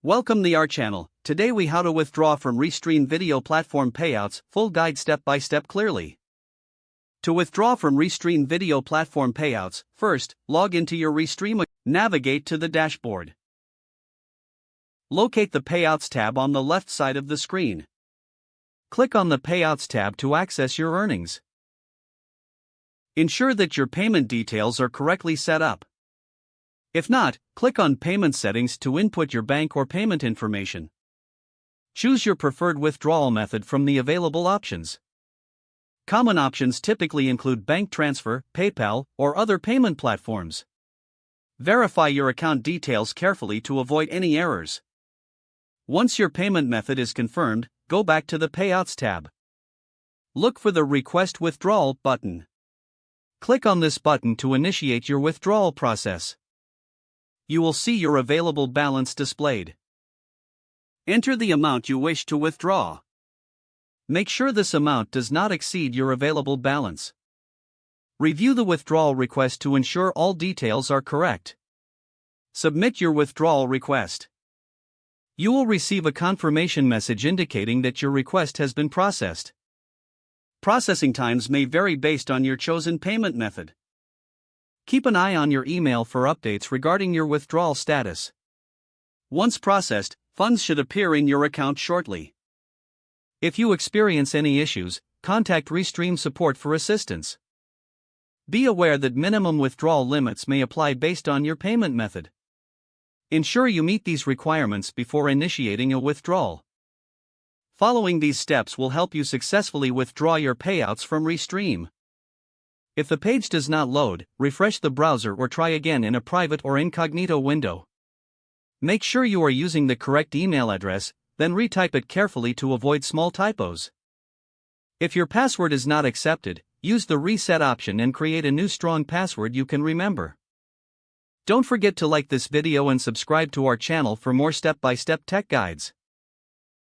Welcome to our channel. Today we how to withdraw from Restream video platform payouts, full guide step by step clearly. To withdraw from Restream video platform payouts, first, log into your Restream, navigate to the dashboard. Locate the Payouts tab on the left side of the screen. Click on the Payouts tab to access your earnings. Ensure that your payment details are correctly set up. If not, click on Payment Settings to input your bank or payment information. Choose your preferred withdrawal method from the available options. Common options typically include bank transfer, PayPal, or other payment platforms. Verify your account details carefully to avoid any errors. Once your payment method is confirmed, go back to the Payouts tab. Look for the Request Withdrawal button. Click on this button to initiate your withdrawal process. You will see your available balance displayed. Enter the amount you wish to withdraw. Make sure this amount does not exceed your available balance. Review the withdrawal request to ensure all details are correct. Submit your withdrawal request. You will receive a confirmation message indicating that your request has been processed. Processing times may vary based on your chosen payment method. Keep an eye on your email for updates regarding your withdrawal status. Once processed, funds should appear in your account shortly. If you experience any issues, contact Restream support for assistance. Be aware that minimum withdrawal limits may apply based on your payment method. Ensure you meet these requirements before initiating a withdrawal. Following these steps will help you successfully withdraw your payouts from Restream. If the page does not load, refresh the browser or try again in a private or incognito window. Make sure you are using the correct email address, then retype it carefully to avoid small typos. If your password is not accepted, use the reset option and create a new strong password you can remember. Don't forget to like this video and subscribe to our channel for more step-by-step tech guides.